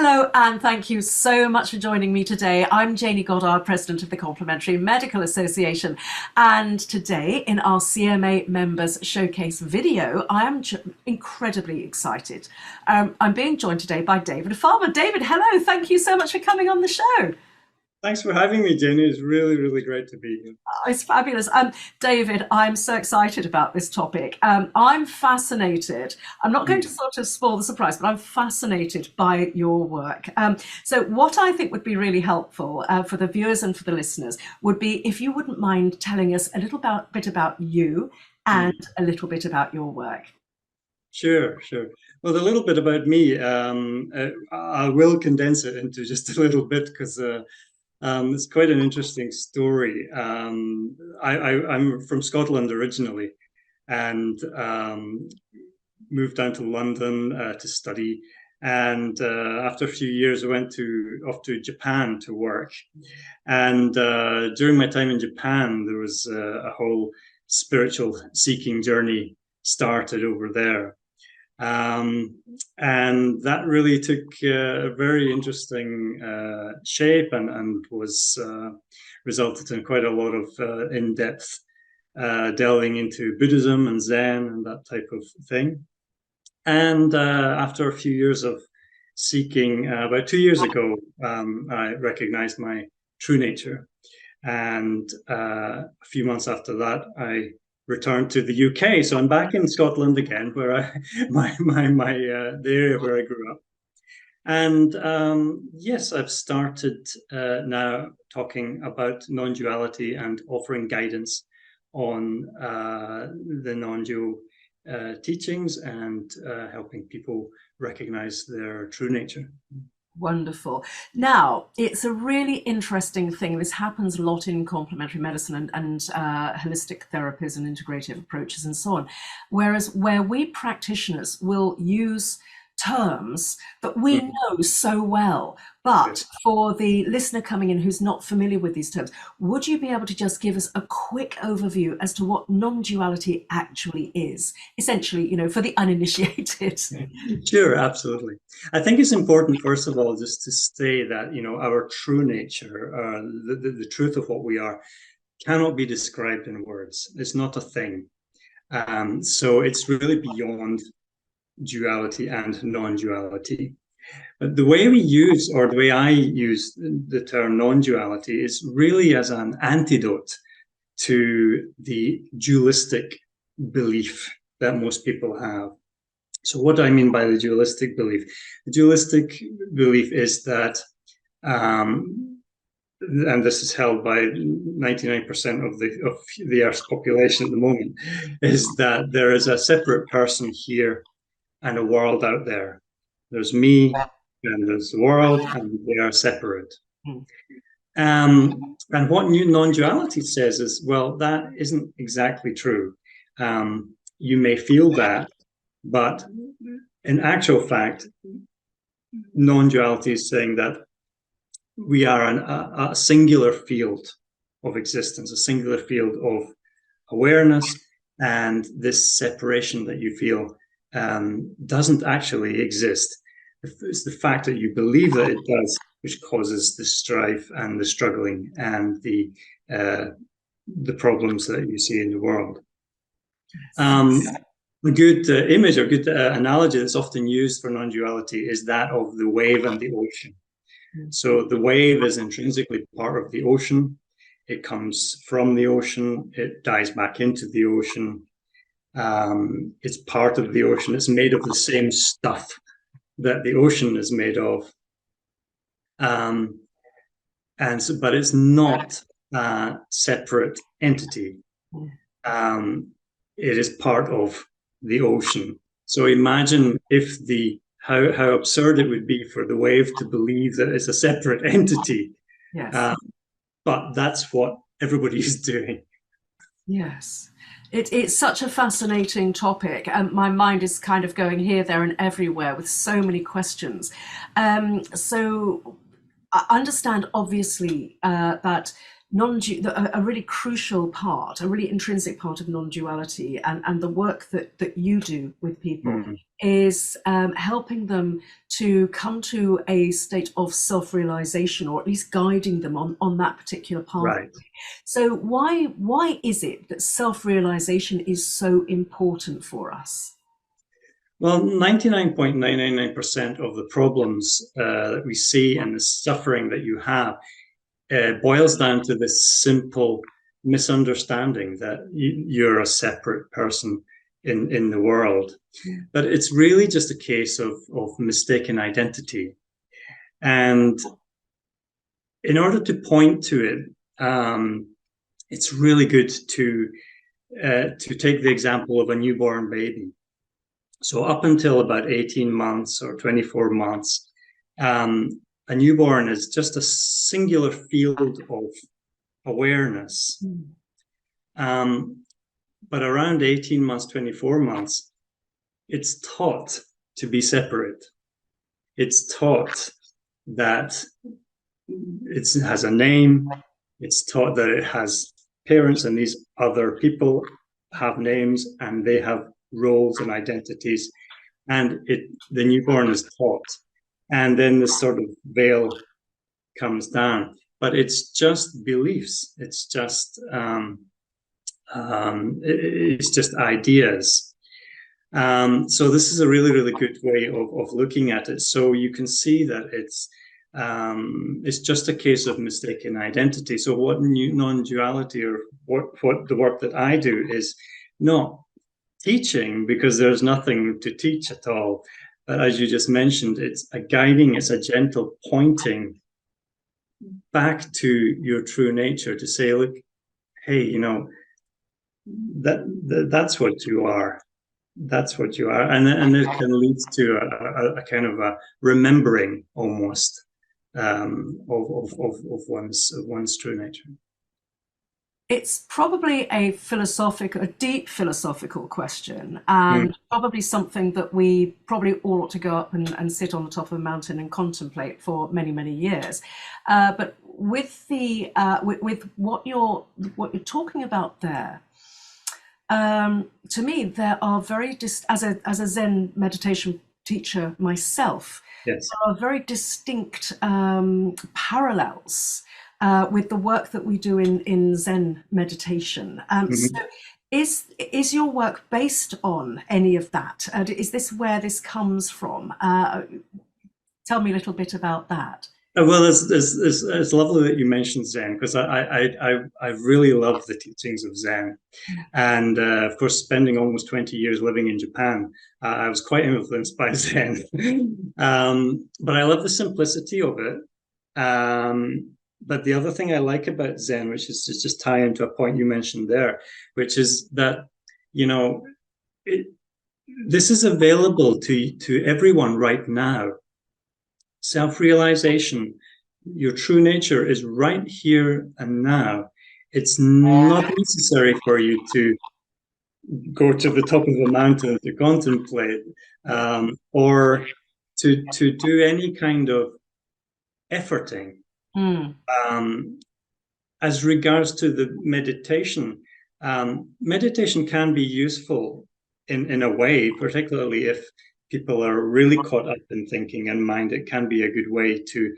Hello, and thank you so much for joining me today. I'm Janie Goddard, President of the Complementary Medical Association. And today, in our CMA Members Showcase video, I am incredibly excited. I'm being joined today by David Farmer. David, hello, thank you so much for coming on the show. Thanks for having me, Jenny. It's really great to be here. Oh, it's fabulous. David, I'm so excited about this topic. I'm fascinated. I'm not going to sort of spoil the surprise, but I'm fascinated by your work. So what I think would be really helpful for the viewers and for the listeners would be if you wouldn't mind telling us a little bit about you and a little bit about your work. Sure. Well, a little bit about me, I will condense it into just a little bit because it's quite an interesting story. I'm from Scotland originally and moved down to London to study. And after a few years, I went off to Japan to work. And during my time in Japan, there was a whole spiritual seeking journey started over there. And that really took a very interesting shape and was resulted in quite a lot of in-depth delving into Buddhism and Zen and that type of thing. And after a few years of seeking, about 2 years ago, I recognized my true nature. And a few months after that, I returned to the UK. So I'm back in Scotland again, where the area where I grew up. And yes, I've started now talking about non-duality and offering guidance on the non-dual teachings and helping people recognize their true nature. Wonderful. Now, it's a really interesting thing. This happens a lot in complementary medicine and holistic therapies and integrative approaches and so on. Whereas where we practitioners will use terms that we know so well, but for the listener coming in who's not familiar with these terms, would you be able to just give us a quick overview as to what non-duality actually is? Essentially, for the uninitiated. Sure, absolutely. I think it's important, first of all, just to say that, our true nature, the truth of what we are, cannot be described in words. It's not a thing. So it's really beyond duality and non-duality. But the way we use, or the way I use the term non-duality is really as an antidote to the dualistic belief that most people have. So what do I mean by the dualistic belief? The dualistic belief is that, and this is held by 99% of the Earth's population at the moment, is that there is a separate person here and a world out there. There's me and there's the world, and they are separate. And what non-duality says is, well, that isn't exactly true. You may feel that, but in actual fact, non-duality is saying that we are a singular field of existence, a singular field of awareness, and this separation that you feel doesn't actually exist. It's the fact that you believe that it does, which causes the strife and the struggling and the problems that you see in the world. A good image or good analogy that's often used for non-duality is that of the wave and the ocean. So the wave is intrinsically part of the ocean. It comes from the ocean. It dives back into the ocean. It's part of the ocean. It's made of the same stuff that the ocean is made of. But it's not a separate entity. It is part of the ocean. So imagine if how absurd it would be for the wave to believe that it's a separate entity. Yes. But that's what everybody is doing. Yes. It's such a fascinating topic, and my mind is kind of going here, there, and everywhere with so many questions. So I understand, obviously, that a really crucial part, a really intrinsic part of non-duality, and the work that you do with people Mm. is helping them to come to a state of self-realization, or at least guiding them on that particular path. Right. So why is it that self-realization is so important for us? Well, 99.999% of the problems that we see and the suffering that you have boils down to this simple misunderstanding that you're a separate person in the world. But it's really just a case of mistaken identity. And in order to point to it, it's really good to take the example of a newborn baby. So up until about 18 months or 24 months, a newborn is just a singular field of awareness. But around 18 months, 24 months, it's taught to be separate. It's taught that it has a name. It's taught that it has parents, and these other people have names and they have roles and identities. And the newborn is taught. And then this sort of veil comes down. But it's just beliefs. It's just ideas. So this is a really, really good way of looking at it. So you can see that it's just a case of mistaken identity. So what non-duality, or what the work that I do, is not teaching, because there's nothing to teach at all. But as you just mentioned, it's a guiding, it's a gentle pointing back to your true nature to say, look, hey, that's what you are. That's what you are. And it can lead to a kind of a remembering almost of one's true nature. It's probably a deep philosophical question, and probably something that we probably all ought to go up and sit on the top of a mountain and contemplate for many, many years. But with with what you're talking about there, to me, there are as a Zen meditation teacher myself, Yes. there are very distinct parallels with the work that we do in Zen meditation. So is your work based on any of that? Is this where this comes from? Tell me a little bit about that. Well, it's lovely that you mentioned Zen, because I really love the teachings of Zen. And of course, spending almost 20 years living in Japan, I was quite influenced by Zen. But I love the simplicity of it. But the other thing I like about Zen, which is to just tie into a point you mentioned there, which is that, this is available to everyone right now. Self-realization, your true nature, is right here and now. It's not necessary for you to go to the top of a mountain to contemplate, or to do any kind of efforting. As regards to the meditation, meditation can be useful in a way, particularly if people are really caught up in thinking and mind. It can be a good way to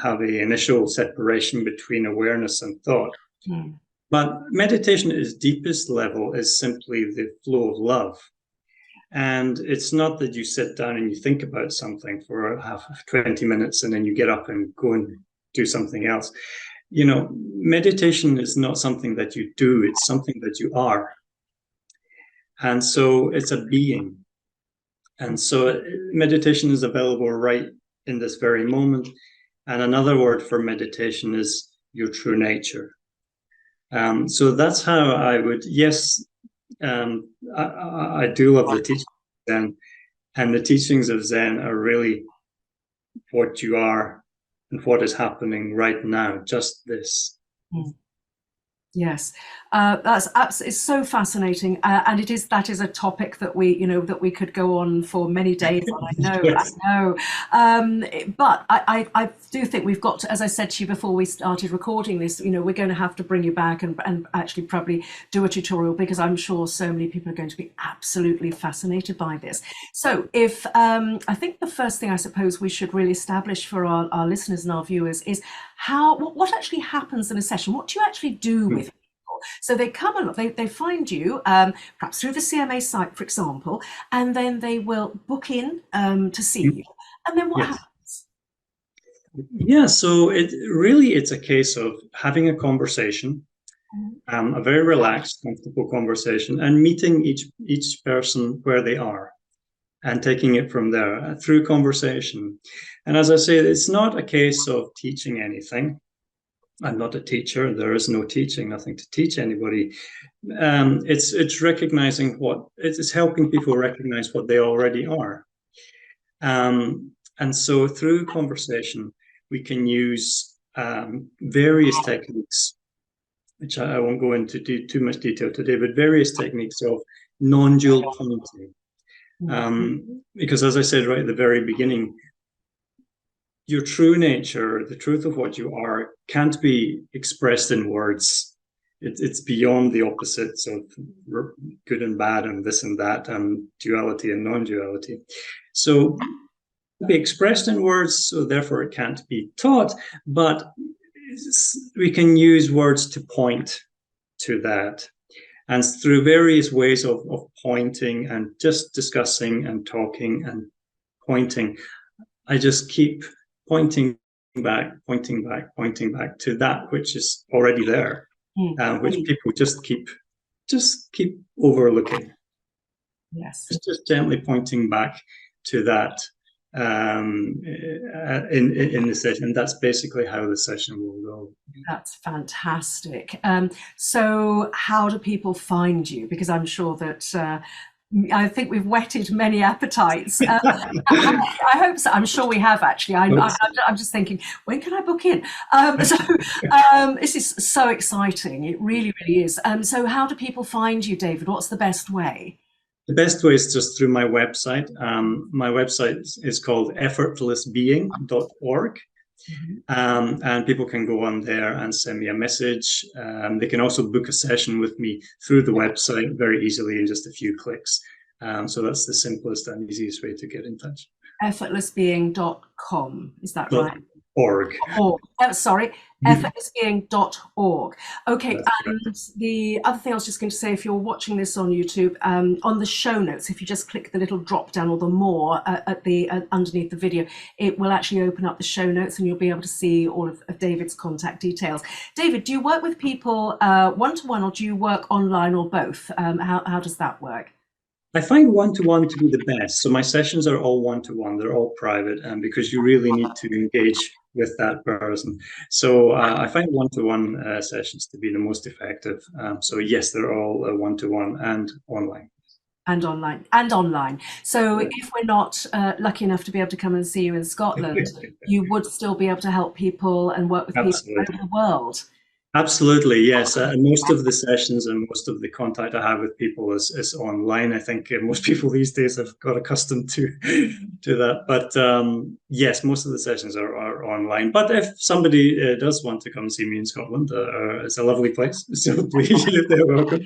have an initial separation between awareness and thought. But meditation at its deepest level is simply the flow of love. And it's not that you sit down and you think about something for 20 minutes and then you get up and go and do something else. Meditation is not something that you do, it's something that you are. And so it's a being. And so meditation is available right in this very moment. And another word for meditation is your true nature. So that's how I would, yes, I do love the teachings of Zen, and the teachings of Zen are really what you are and what is happening right now, just this. Yes, that's absolutely, it's so fascinating, and that is a topic that that we could go on for many days on. I Yes. know, but I do think we've got to, as I said to you before we started recording this, we're going to have to bring you back and actually probably do a tutorial, because I'm sure so many people are going to be absolutely fascinated by this. So if I think the first thing I suppose we should really establish for our listeners and our viewers is what actually happens in a session. What do you actually do with people? So they come along, they find you, perhaps through the CMA site, for example, and then they will book in to see you. And then what Yes. happens? Yeah, so it's a case of having a conversation, a very relaxed, comfortable conversation, and meeting each person where they are and taking it from there through conversation. And as I say, it's not a case of teaching anything. I'm not a teacher. There is no teaching, nothing to teach anybody. It's recognizing it's helping people recognize what they already are. And so through conversation, we can use various techniques, which I won't go into too much detail today, but various techniques of non-dual pointing. Because as I said right at the very beginning, your true nature, the truth of what you are, can't be expressed in words. It's beyond the opposites of good and bad and this and that and duality and non-duality. So be expressed in words, so therefore it can't be taught, but we can use words to point to that. And through various ways of pointing and just discussing and talking and pointing, I just keep pointing back, pointing back, pointing back to that which is already there, which people just keep overlooking. Yes. It's just gently pointing back to that in the session. And that's basically how the session will go. That's fantastic. So how do people find you? Because I'm sure that I think we've whetted many appetites. I hope so. I'm sure we have, actually. I'm just thinking, when can I book in? This is so exciting. It really, really is. So how do people find you, David? What's the best way? The best way is just through my website. My website is called effortlessbeing.org. And people can go on there and send me a message. They can also book a session with me through the website very easily in just a few clicks. So that's the simplest and easiest way to get in touch. Effortlessbeing.com, is that right? Org. Sorry, effortlessbeing.org. Okay, That's and correct. the other thing I was just going to say, if you're watching this on YouTube, on the show notes, if you just click the little drop down or the more at the underneath the video, it will actually open up the show notes and you'll be able to see all of David's contact details. David, do you work with people one-to-one, or do you work online, or both? How does that work? I find one-to-one to be the best. So my sessions are all one-to-one. They're all private, because you really need to engage with that person. So I find one-to-one sessions to be the most effective. So yes, they're all one-to-one and online. And online. So if we're not lucky enough to be able to come and see you in Scotland, you would still be able to help people and work with people all over the world. Absolutely, yes. Most of the sessions and most of the contact I have with people is online. I think most people these days have got accustomed to that. But yes, most of the sessions are online. But if somebody does want to come see me in Scotland, it's a lovely place. So please, they're welcome.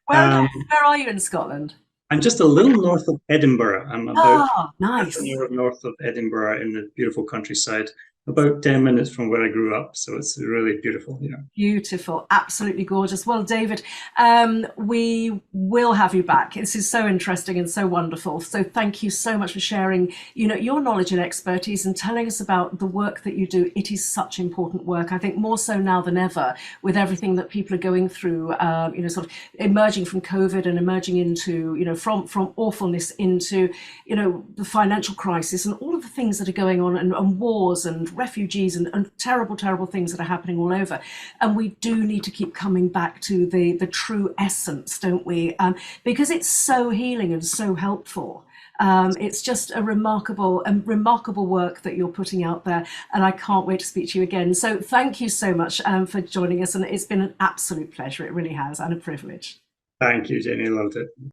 Where are you in Scotland? I'm just a little north of Edinburgh. I'm about nice. an hour north of Edinburgh in the beautiful countryside, about 10 minutes from where I grew up. So it's really beautiful. Beautiful, absolutely gorgeous. Well, David, we will have you back. This is so interesting and so wonderful. So thank you so much for sharing, your knowledge and expertise and telling us about the work that you do. It is such important work. I think more so now than ever, with everything that people are going through, sort of emerging from COVID and emerging into, from awfulness into, the financial crisis and all of the things that are going on, and wars and refugees and terrible, terrible things that are happening all over. And we do need to keep coming back to the true essence, don't we? Because it's so healing and so helpful. It's just a remarkable work that you're putting out there, and I can't wait to speak to you again. So thank you so much for joining us, and it's been an absolute pleasure. It really has, and a privilege. Thank you, Jenny. Loved it.